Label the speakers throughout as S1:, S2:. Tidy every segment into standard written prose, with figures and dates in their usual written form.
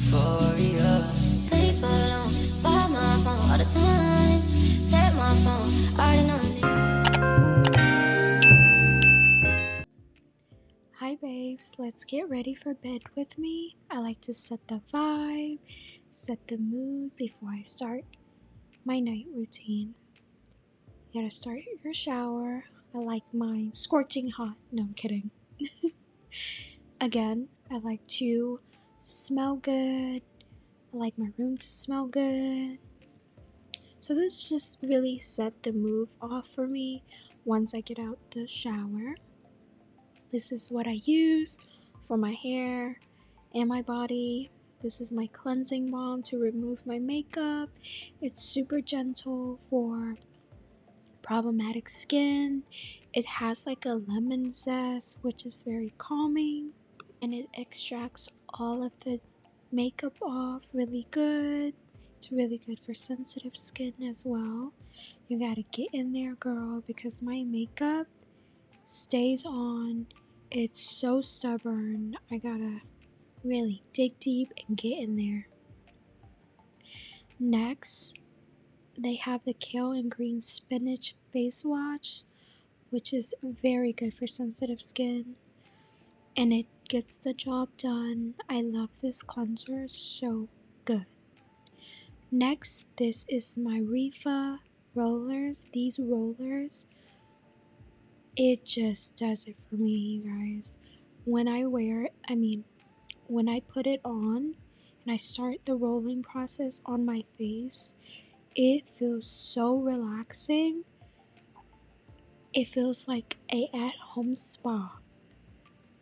S1: euphoria. Sleep alone, by my phone all the time. Check my phone, already knowing it.
S2: Hi babes, let's get ready for bed with me. I like to set the vibe, set the mood before I start my night routine. You gotta start your shower. I like mine scorching hot. No, I'm kidding. Again, I like to smell good. I like my room to smell good. So this just really set the mood off for me once I get out the shower. This is what I use for my hair and my body. This is my cleansing balm to remove my makeup. It's super gentle for problematic skin. It has like a lemon zest, which is very calming, and it extracts all of the makeup off really good. It's really good for sensitive skin as well. You gotta get in there, girl, because my makeup stays on. It's so stubborn. I gotta really dig deep and get in there. Next, they have the kale and green spinach face wash, which is very good for sensitive skin, and it gets the job done. I love this cleanser, so good. Next, this is my Rifa rollers. These rollers, it just does it for me, you guys. When I wear it, when I put it on and I start the rolling process on my face, it feels so relaxing. It feels like a at-home spa.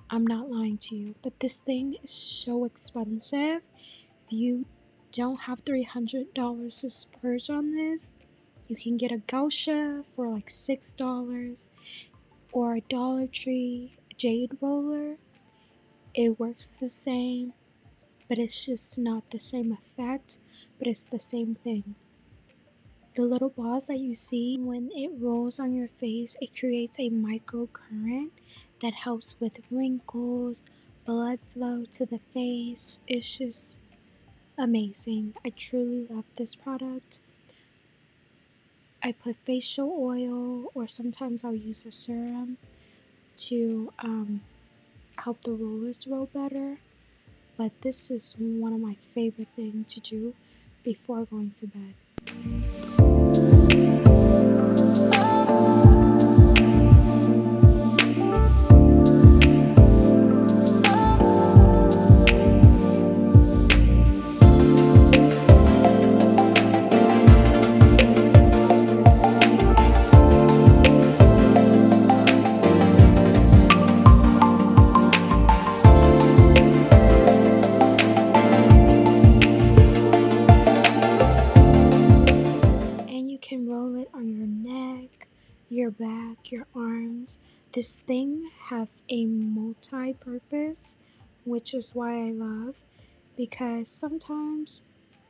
S2: I'm not lying to you, but this thing is so expensive. If you don't have $300 to splurge on this, you can get a Gosha for like $6 or a Dollar Tree jade roller. It works the same, but it's just not the same effect, but it's the same thing. The little balls that you see when it rolls on your face, it creates a microcurrent that helps with wrinkles, blood flow to the face. It's just amazing. I truly love this product. I put facial oil, or sometimes I'll use a serum to help the rollers roll better. But this is one of my favorite things to do before going to bed. And you can roll it on your neck, your back, your arms. This thing has a multi-purpose, which is why I love, because sometimes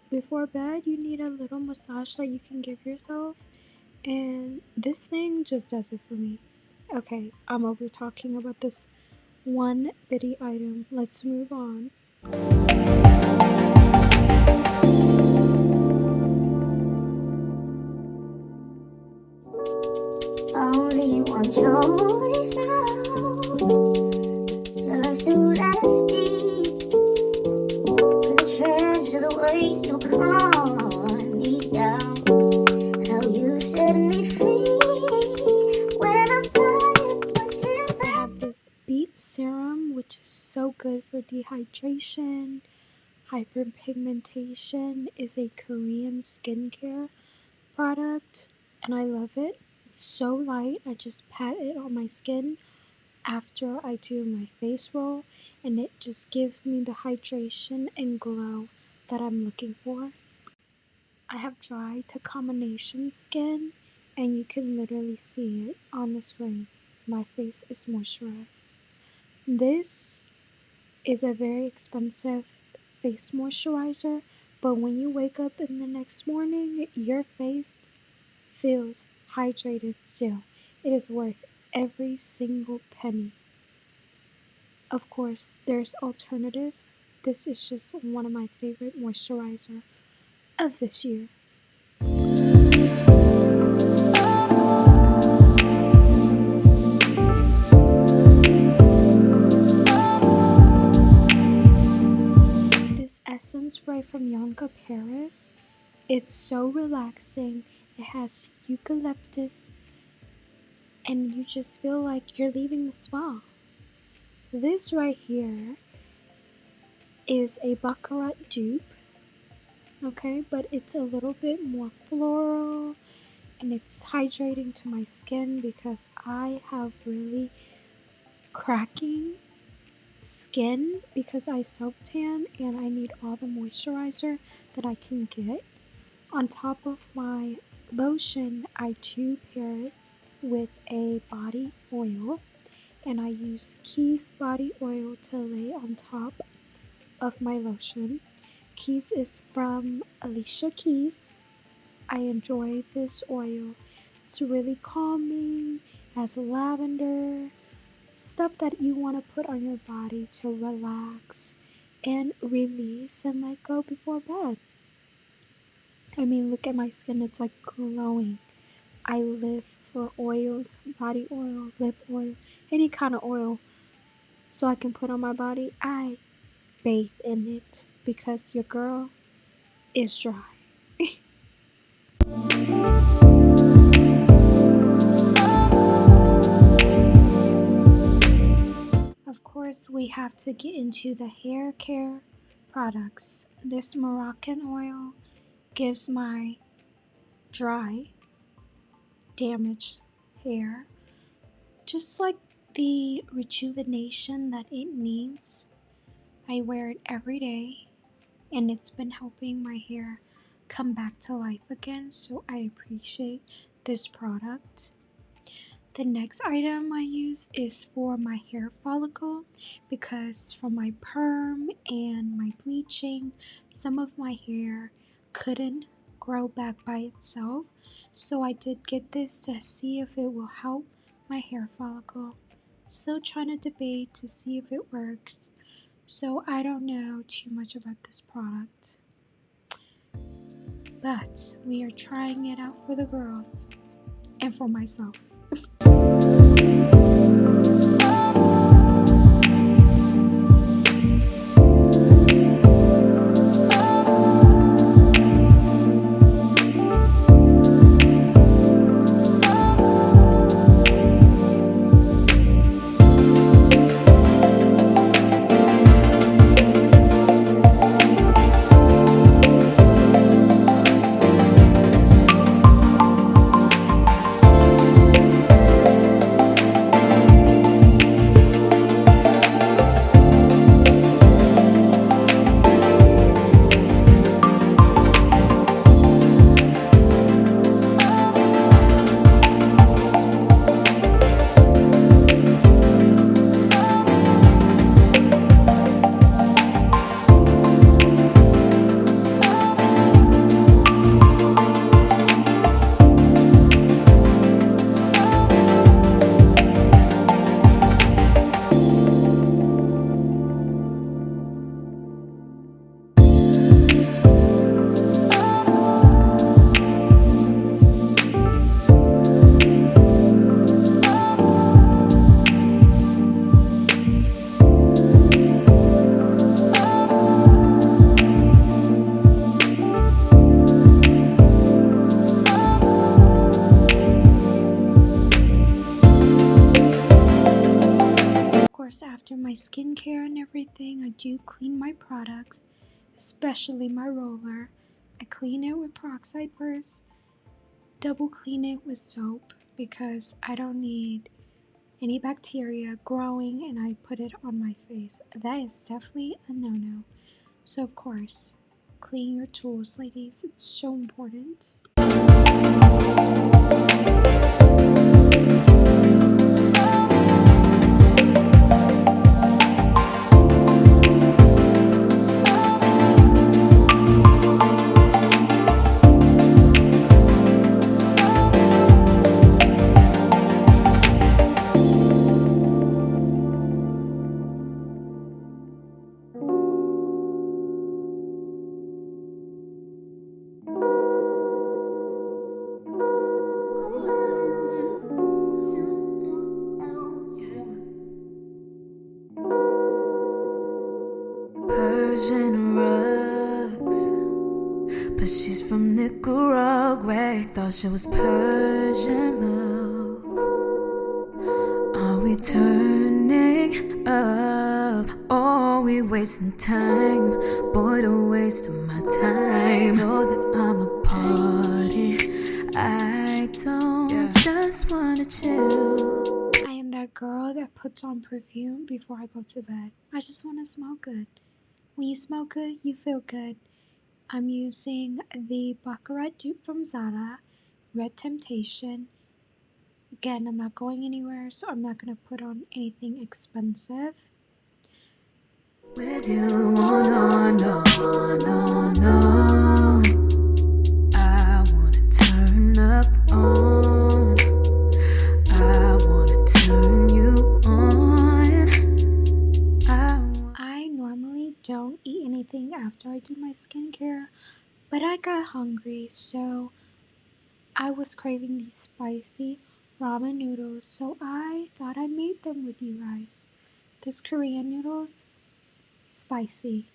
S2: before bed you need a little massage that you can give yourself, and this thing just does it for me. Okay, I'm over talking about this one bitty item. Let's move on.
S1: Only one choice now. Just to let us be. 'Cause I treasure the way you calm me down. How you set me free. When I'm tired,
S2: I have this beet serum, which is so good for dehydration. Hyperpigmentation is a Korean skincare product, and I love it. It's so light. I just pat it on my skin after I do my face roll, and it just gives me the hydration and glow that I'm looking for. I have dry to combination skin, and you can literally see it on the screen. My face is moisturized. This is a very expensive face moisturizer, but when you wake up in the next morning, your face feels hydrated still. It is worth every single penny. Of course, there's alternative this is just one of my favorite moisturizer of this year. This essence spray from Yonka Paris, it's so relaxing. It has eucalyptus and you just feel like you're leaving the spa. This right here is a Baccarat dupe, okay, but it's a little bit more floral and it's hydrating to my skin because I have really cracking skin because I self-tan and I need all the moisturizer that I can get. On top of my lotion, I do pair it with a body oil, and I use Keys body oil to lay on top of my lotion. Keys is from Alicia Keys. I enjoy this oil. It's really calming, has lavender, stuff that you want to put on your body to relax and release and let go before bed. I mean, look at my skin, it's like glowing. I live for oils, body oil, lip oil, any kind of oil so I can put on my body. I bathe in it because your girl is dry. Of course, we have to get into the hair care products. This Moroccan oil gives my dry, damaged hair just like the rejuvenation that it needs. I wear it every day and it's been helping my hair come back to life again, so I appreciate this product. The next item I use is for my hair follicle because from my perm and my bleaching, some of my hair couldn't grow back by itself. So I did get this to see if it will help my hair follicle. Still trying to debate to see if it works. So I don't know too much about this product. But we are trying it out for the girls and for myself. After my skincare and everything, I do clean my products, especially my roller. I clean it with peroxide first, double clean it with soap because I don't need any bacteria growing and I put it on my face. That is definitely a no-no. So of course, clean your tools, ladies. It's so important.
S1: but she's from Nicaragua. Thought she was Persian love. Are we turning up? Or are we wasting time? Boy, a waste of my time. Know that I'm a party. I don't just wanna chill.
S2: I am that girl that puts on perfume before I go to bed. I just want to smell good. When you smell good, you feel good. I'm using the Baccarat dupe from Zara, Red Temptation. Again, I'm not going anywhere, so I'm not going to put on anything expensive.
S1: With you, oh no, no, no, no. I wanna turn up on. I wanna turn you on.
S2: I normally don't eat anything after I do my skincare, but I got hungry, so I was craving these spicy ramen noodles, so I thought I made them with you guys. Those Korean noodles, spicy.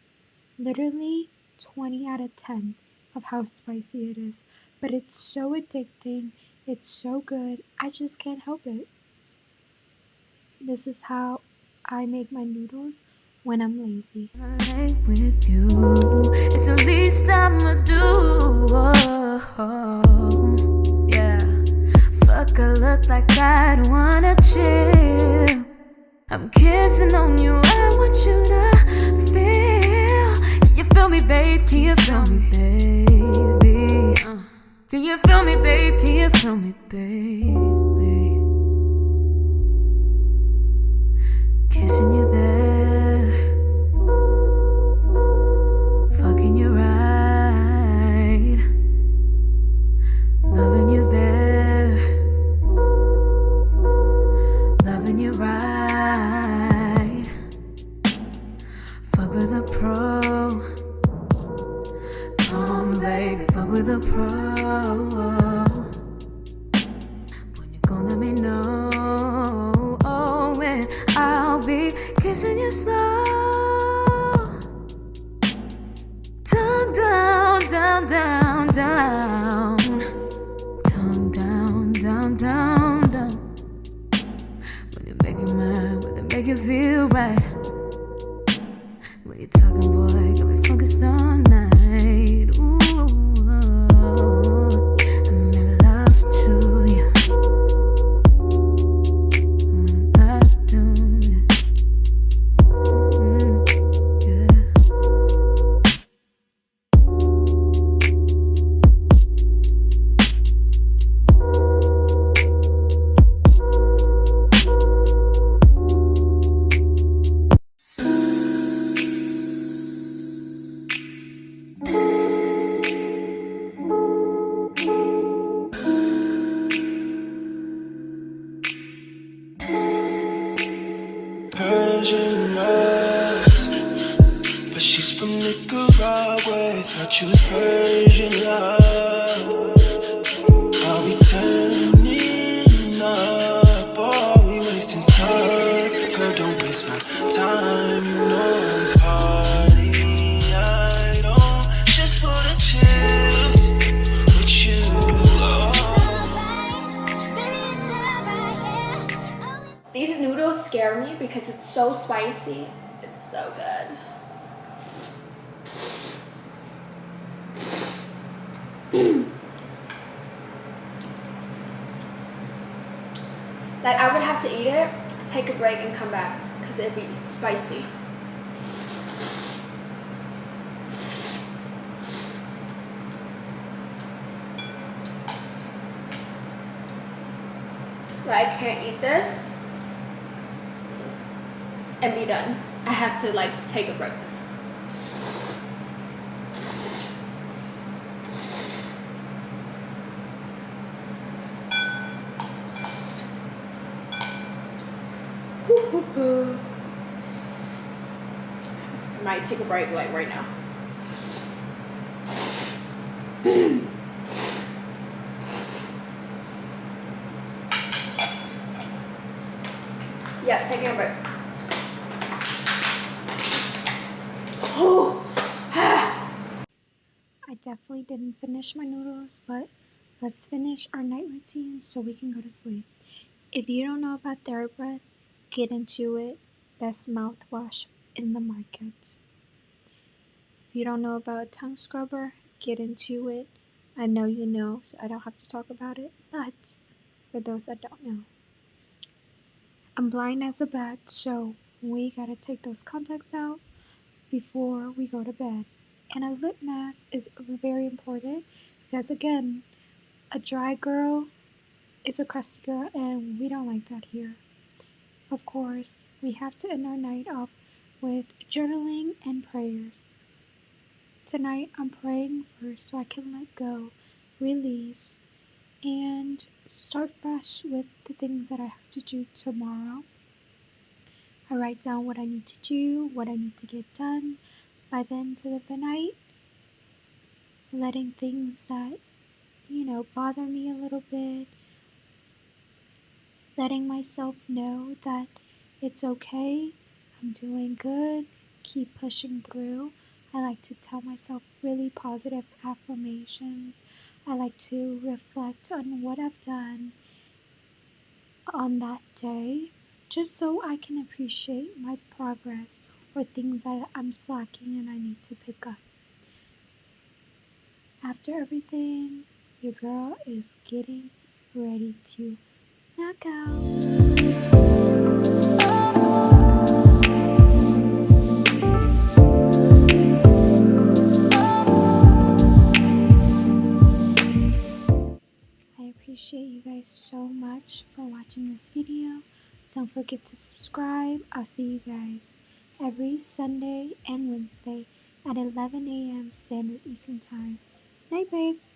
S2: Literally 20 out of 10 of how spicy it is. But it's so addicting. It's so good. I just can't help it. This is how I make my noodles when I'm lazy.
S1: Late with you, it's the least I'ma do. Oh, yeah. Fuck, I look like I don't wanna chill. I'm kissing on you, I want you to feel. Can you feel me, babe? Can you feel me, baby? Can you feel me, babe? Can you feel me, baby? Kissing you there, fucking you right, loving you there, loving you right. Fuck with a pro, come baby, fuck with a pro. When you gon' let me know, oh, and I'll be kissing you slow. Tongue down, down, down, down. Tongue down, down, down, down. When you make you mad, when they make you feel right. When you talking, boy, got me focused all night. Ooh, I'm in love to you.
S3: Persian eyes, but she's from Nicaragua. Thought you was Persian love. Are we turning up? Or are we wasting time? Girl, don't waste my time. No party. I don't just wanna chill with you.
S4: These noodles scare me because it's so spicy. It's so good. Like, I would have to eat it, take a break, and come back because it'd be spicy. Like, I can't eat this and be done. I have to like take a break. I might take a break like right now. Yeah, taking a break.
S2: definitely didn't finish my noodles, but let's finish our night routine so we can go to sleep. If you don't know about TheraBreath, get into it. Best mouthwash in the market. If you don't know about a tongue scrubber, get into it. I know you know, so I don't have to talk about it, but for those that don't know, I'm blind as a bat, so we gotta take those contacts out before we go to bed. And a lip mask is very important because, again, a dry girl is a crusty girl, and we don't like that here. Of course, we have to end our night off with journaling and prayers. Tonight, I'm praying first so I can let go, release, and start fresh with the things that I have to do tomorrow. I write down what I need to do, what I need to get done by the end of the night, letting things that, bother me a little bit, letting myself know that it's okay, I'm doing good, keep pushing through. I like to tell myself really positive affirmations. I like to reflect on what I've done on that day, just so I can appreciate my progress or things that I'm slacking and I need to pick up. After everything, your girl is getting ready to knock out. I appreciate you guys so much for watching this video. Don't forget to subscribe. I'll see you guys every Sunday and Wednesday at 11 a.m. Standard Eastern Time. Night, babes.